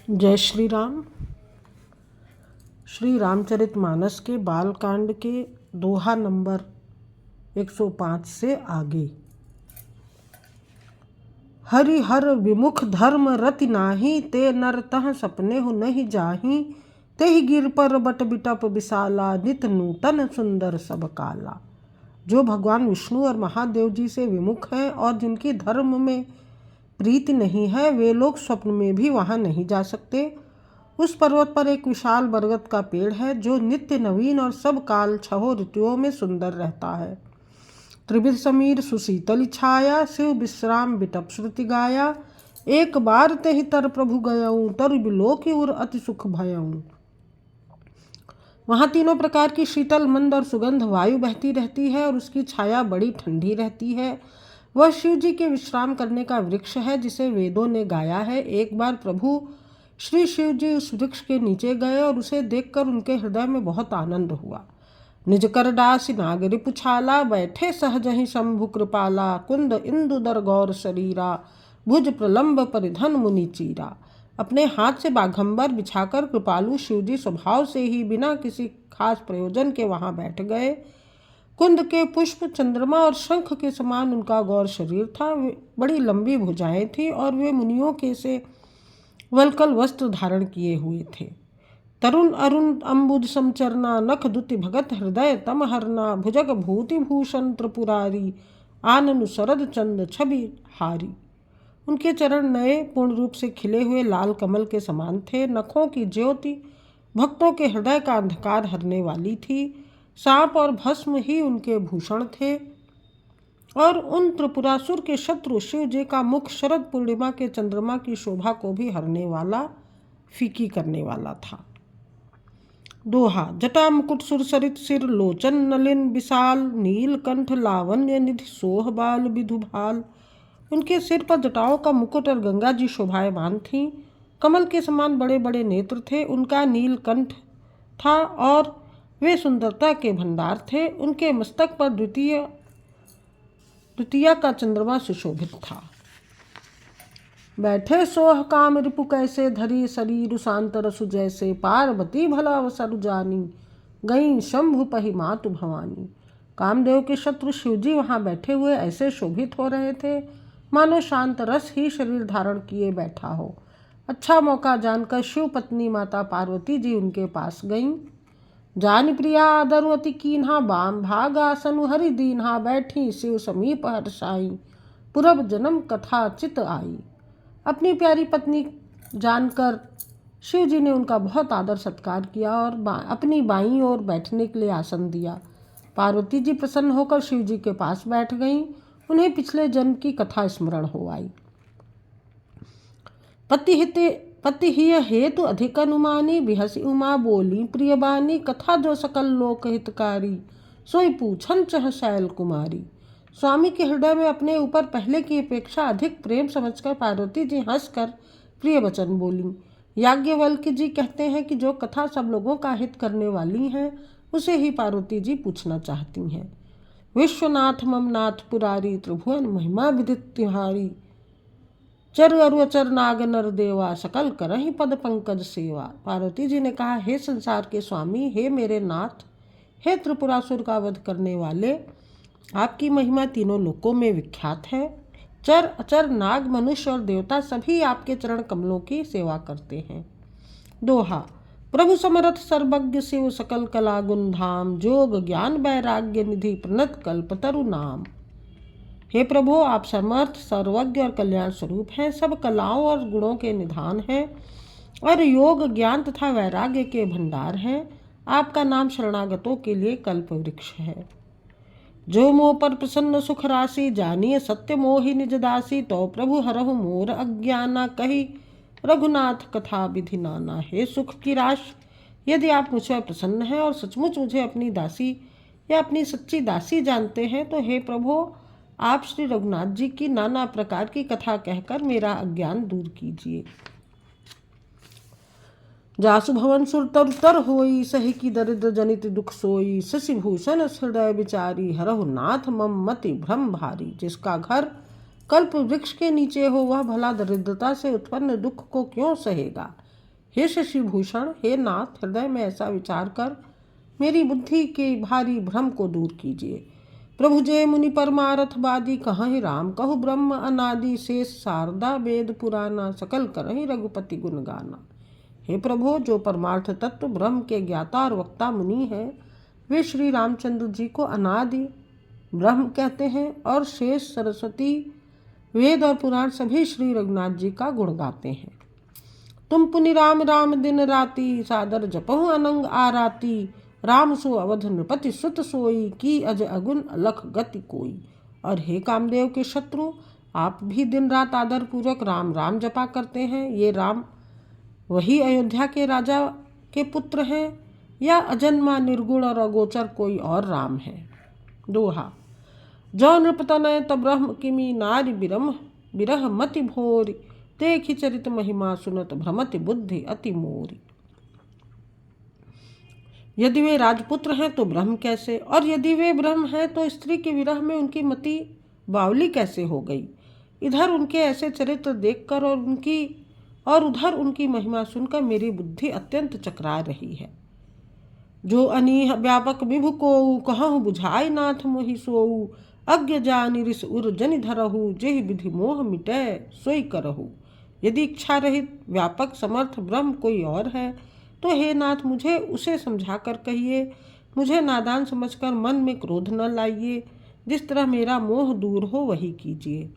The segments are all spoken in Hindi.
जय श्री राम। श्री रामचरितमानस के बालकांड के दोहा नंबर 105 से आगे। हरि हर विमुख धर्म रति नाही, ते नर तह सपने हो नहीं जाही। तेहि गिर पर बट बिटप विशाला, नित नूतन सुंदर सब काला। जो भगवान विष्णु और महादेव जी से विमुख हैं और जिनकी धर्म में प्रीति नहीं है, वे लोग स्वप्न में भी वहां नहीं जा सकते। उस पर्वत पर एक विशाल बरगद का पेड़ है जो नित्य नवीन और सब काल छहों ऋतुओं में सुंदर रहता है। त्रिविध समीर सुशीतल छाया, शिव विश्राम बिटप श्रुति गाया। एक बार ते ही तर प्रभु गयऊँ, तरु बिलोकी उर अति सुख भयऊँ। वहाँ तीनों प्रकार की शीतल मंद और सुगंध वायु बहती रहती है और उसकी छाया बड़ी ठंडी रहती है। वह शिव जी के विश्राम करने का वृक्ष है जिसे वेदों ने गाया है। एक बार प्रभु श्री शिव जी उस वृक्ष के नीचे गए और उसे देखकर उनके हृदय में बहुत आनंद हुआ। निज कर डासी नागरि पुछाला, बैठे सहज ही शंभु कृपाला। कुंद इंदु दर गौर शरीरा, भुज प्रलंब परिधन मुनि चीरा। अपने हाथ से बाघंबर बिछाकर कृपालु शिवजी स्वभाव से ही बिना किसी खास प्रयोजन के वहां बैठ गए। कुंद के पुष्प, चंद्रमा और शंख के समान उनका गौर शरीर था। बड़ी लंबी भुजाएं थी और वे मुनियों के से वलकल वस्त्र धारण किए हुए थे। तरुण अरुण अम्बुज समचरना, नख दुति भगत हृदय तम हरना। भुजग भूति भूषण त्रिपुरारी, आननु शरद चंद छवि हारी। उनके चरण नए पूर्ण रूप से खिले हुए लाल कमल के समान थे। नखों की ज्योति भक्तों के हृदय का अंधकार हरने वाली थी। सांप और भस्म ही उनके भूषण थे और उन त्रिपुरासुर के शत्रु शिव जी का मुख शरद पूर्णिमा के चंद्रमा की शोभा को भी हरने वाला, फीकी करने वाला था। दोहा। जटा मुकुट सुरसरित सिर, लोचन नलिन विशाल। नीलकंठ लावण्य निधि सोह बाल विधुभाल। उनके सिर पर जटाओं का मुकुट और गंगा जी शोभायमान थीं। कमल के समान बड़े बड़े नेत्र थे। उनका नीलकंठ था और वे सुंदरता के भंडार थे। उनके मस्तक पर द्वितीया का चंद्रमा सुशोभित था। बैठे सोह काम रिपु कैसे, धरी शरीर शांत रसु जैसे। पार्वती भला अवसर जानी, गई शंभु पहि मातु भवानी। कामदेव के शत्रु शिवजी वहां बैठे हुए ऐसे शोभित हो रहे थे मानो शांत रस ही शरीर धारण किए बैठा हो। अच्छा मौका जानकर शिव पत्नी माता पार्वती जी उनके पास गईं। जान प्रिया आदरु अति कीन्हा, बाम भाग आसनु हरि दीन्हा। बैठी शिव समीप हर्षाई, पूरब जन्म कथा चित आई। अपनी प्यारी पत्नी जानकर शिव जी ने उनका बहुत आदर सत्कार किया और अपनी बाईं ओर बैठने के लिए आसन दिया। पार्वती जी प्रसन्न होकर शिव जी के पास बैठ गईं। उन्हें पिछले जन्म की कथा स्मरण हो आई। पति हिय हेतु अधिक अनुमानी, बिहसी उमा बोली प्रिय बानी। कथा जो सकल लोक हितकारी, सोई पूछन चह शैल कुमारी। स्वामी के हृदय में अपने ऊपर पहले की अपेक्षा अधिक प्रेम समझकर पार्वती जी हंसकर प्रिय वचन बोली। याज्ञवल्क्य जी कहते हैं कि जो कथा सब लोगों का हित करने वाली है उसे ही पार्वती जी पूछना चाहती हैं। विश्वनाथ मम नाथ पुरारी, त्रिभुवन महिमा विदित तिहारी। चर अरु अचर नाग नर देवा, सकल करहि पद पंकज सेवा। पार्वती जी ने कहा, हे संसार के स्वामी, हे मेरे नाथ, हे त्रिपुरासुर का वध करने वाले, आपकी महिमा तीनों लोकों में विख्यात है। चर अचर नाग मनुष्य और देवता सभी आपके चरण कमलों की सेवा करते हैं। दोहा। प्रभु समरथ सर्वज्ञ शिव, सकल कला गुण धाम। जोग ज्ञान वैराग्य निधि, प्रणत कल्पतरु नाम। हे प्रभु, आप समर्थ सर्वज्ञ और कल्याण स्वरूप हैं, सब कलाओं और गुणों के निधान हैं और योग ज्ञान तथा वैराग्य के भंडार हैं। आपका नाम शरणागतों के लिए कल्प वृक्ष है। जो मोह पर प्रसन्न सुख राशि, जानिए सत्य मोहि निज दासी। तो प्रभु हरहु मोर अज्ञाना, कही रघुनाथ कथा विधि नाना। हे सुख की राश, यदि आप मुझ पर प्रसन्न हैं और सचमुच मुझे अपनी दासी या अपनी सच्ची दासी जानते हैं तो हे प्रभु, आप श्री रघुनाथ जी की नाना प्रकार की कथा कहकर मेरा अज्ञान दूर कीजिए। जासु भवन सुर तर तर होई, सही की दरिद्र जनित दुख सोई। शशि भूषण हृदय विचारी, हरहु नाथ मम मति भ्रम भारी। जिसका घर कल्प वृक्ष के नीचे हो वह भला दरिद्रता से उत्पन्न दुख को क्यों सहेगा। हे शशिभूषण, हे नाथ, हृदय में ऐसा विचार कर मेरी बुद्धि के भारी भ्रम को दूर कीजिए। प्रभु जय मुनि परमारथवादी, कहाँ राम कहु ब्रह्म अनादि, शेष शारदा वेद पुराना, सकल करहि रघुपति गुण गाना। हे प्रभु, जो परमार्थ तत्व ब्रह्म के ज्ञाता और वक्ता मुनि हैं, वे श्री रामचंद्र जी को अनादि ब्रह्म कहते हैं और शेष सरस्वती वेद और पुराण सभी श्री रघुनाथ जी का गुण गाते हैं। तुम पुनि राम राम दिन राति, सादर जपहु अनंग आराती, राम सो अवध नृपति सुत सोई, की अज अगुन अलख गति कोई। और हे कामदेव के शत्रु, आप भी दिन रात आदर पूर्वक राम राम जपा करते हैं। ये राम वही अयोध्या के राजा के पुत्र हैं या अजन्मा निर्गुण और अगोचर कोई और राम है। दोहा। जो नृपतनय तब ब्रह्म किमी, नारी बिरह मति भोरी, देखि चरित महिमा सुनत भ्रमति बुद्धि अति मोरी। यदि वे राजपुत्र हैं तो ब्रह्म कैसे, और यदि वे ब्रह्म हैं तो स्त्री के विरह में उनकी मति बावली कैसे हो गई। इधर उनके ऐसे चरित्र देखकर और उधर उनकी महिमा सुनकर मेरी बुद्धि अत्यंत चकरा रही है। जो अनीह व्यापक विभु कोउ, कहूँ बुझाई नाथ मोहि सोऊ, अज्ञ जानि रिस उर जनि धरहु, जेहि विधि मोह मिटै सोई करहु। यदि इच्छा रहित व्यापक समर्थ ब्रह्म कोई और है तो हे नाथ, मुझे उसे समझा कर कहिए। मुझे नादान समझकर मन में क्रोध न लाइए, जिस तरह मेरा मोह दूर हो वही कीजिए।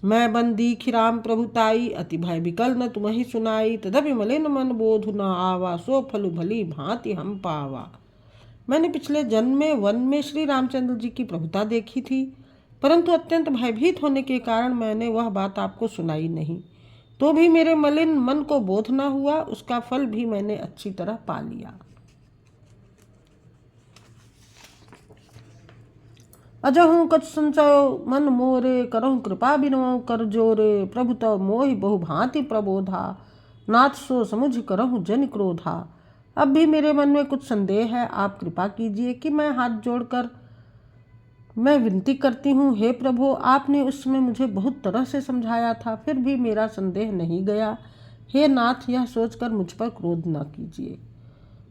मैं बंदी खिराम प्रभुताई, अति भय विकल न तुम्हि सुनाई, तदपि मलिन मन बोध न आवा, सो फलु भली भांति हम पावा। मैंने पिछले जन्म में वन में श्री रामचंद्र जी की प्रभुता देखी थी, परंतु अत्यंत भयभीत होने के कारण मैंने वह बात आपको सुनाई नहीं। तो भी मेरे मलिन मन को बोध न हुआ, उसका फल भी मैंने अच्छी तरह पा लिया। अजहूँ कछ संचयो मन मोरे, करहूँ कृपा बिनवऊँ कर जोरे, प्रभु तव मोहि बहु भांति प्रबोधा, नाथ सो समुझ करहूँ जन क्रोधा। अब भी मेरे मन में कुछ संदेह है, आप कृपा कीजिए कि मैं हाथ जोड़कर मैं विनती करती हूँ। हे प्रभु, आपने उस समय मुझे बहुत तरह से समझाया था, फिर भी मेरा संदेह नहीं गया। हे नाथ, यह सोचकर मुझ पर क्रोध न कीजिए।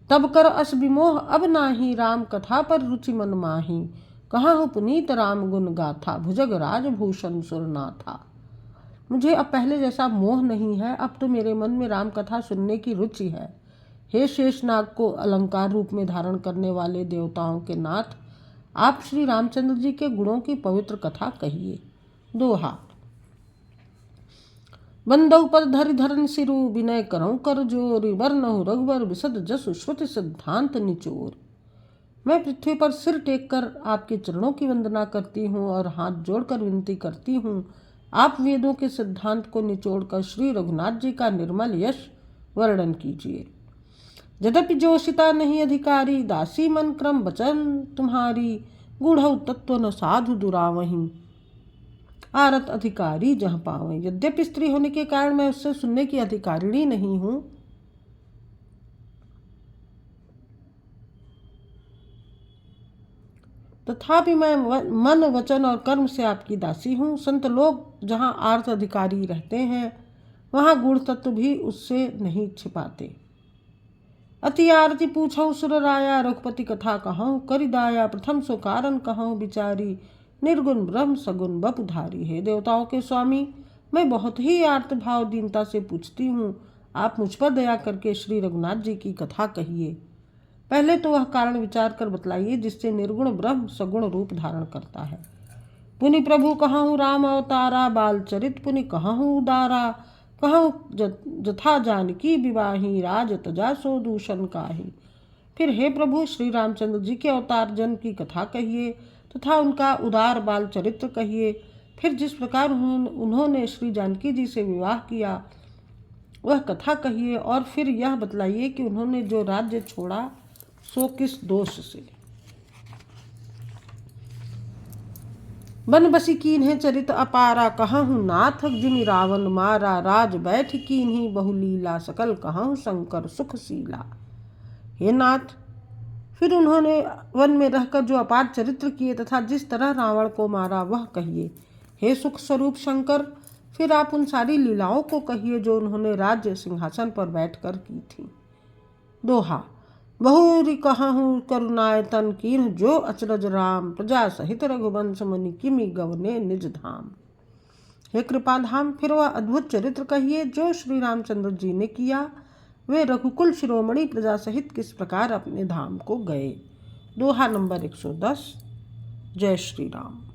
तब कर अस विमोह अब नाही, राम कथा पर रुचि मन माही, कहाँ पुनीत राम गुण गाथा, भुजग राजभूषण सुरनाथा। मुझे अब पहले जैसा मोह नहीं है, अब तो मेरे मन में राम कथा सुनने की रुचि है। हे शेषनाग को अलंकार रूप में धारण करने वाले देवताओं के नाथ, आप श्री रामचंद्र जी के गुणों की पवित्र कथा कहिए। दोहा। बंदौ पद धरि धरन सिरु, विनय करऊँ कर जोर, वर्णहु रघुवर विशद जसु, श्रुति सिद्धांत निचोर। मैं पृथ्वी पर सिर टेक कर आपके चरणों की वंदना करती हूँ और हाथ जोड़कर विनती करती हूँ, आप वेदों के सिद्धांत को निचोड़कर श्री रघुनाथ जी का निर्मल यश वर्णन कीजिए। यद्यपि जोशिता नहीं अधिकारी, दासी मन क्रम वचन तुम्हारी, गूढ़ तत्व न साधु दुरावहीं, आरत अधिकारी जहाँ पावें। यद्यपि स्त्री होने के कारण मैं उससे सुनने की अधिकारिणी नहीं हूँ, तथापि मैं मन वचन और कर्म से आपकी दासी हूँ। संत लोग जहाँ आर्थ अधिकारी रहते हैं, वहाँ गूढ़ तत्व भी उससे नहीं छिपाते। अति आरती पूछऊँ सुर राया, रघुपति कथा कहूँ करिदाया, प्रथम सो कारण कहूँ विचारी, निर्गुण ब्रह्म सगुण बपुधारी। हे देवताओं के स्वामी, मैं बहुत ही आर्त भाव दीनता से पूछती हूँ, आप मुझ पर दया करके श्री रघुनाथ जी की कथा कहिए। पहले तो वह कारण विचार कर बतलाइए जिससे निर्गुण ब्रह्म सगुण रूप धारण करता है। पुनि प्रभु कहूँ राम अवतारा, बाल चरित पुनि कहूँ उदारा, कहूँ जथा जानकी विवाही, राज तजा सो दूषण काही। फिर हे प्रभु, श्री रामचंद्र जी के अवतार जन की कथा कहिए तथा उनका उदार बाल चरित्र कहिए। फिर जिस प्रकार उन्होंने श्री जानकी जी से विवाह किया वह कथा कहिए, और फिर यह बतलाइए कि उन्होंने जो राज्य छोड़ा सो किस दोष से। बन बसी कीन्हे चरित अपारा, कहूँ नाथ जिमि रावण मारा, राज बैठ कीन्ही बहुलीला, सकल कहूँ शंकर सुखशीला। हे नाथ, फिर उन्होंने वन में रहकर जो अपार चरित्र किए तथा जिस तरह रावण को मारा वह कहिए। हे सुख स्वरूप शंकर, फिर आप उन सारी लीलाओं को कहिए जो उन्होंने राज्य सिंहासन पर बैठकर की थी। दोहा। बहुरी कहूँ करुणायतन कीन्ह जो अचरज राम, प्रजा सहित रघुवंश मुनि किमि गवने निज धाम। हे कृपाधाम, फिर वह अद्भुत चरित्र कहिए जो श्री रामचंद्र जी ने किया। वे रघुकुल शिरोमणि प्रजा सहित किस प्रकार अपने धाम को गए। दोहा नंबर 110। जय श्री राम।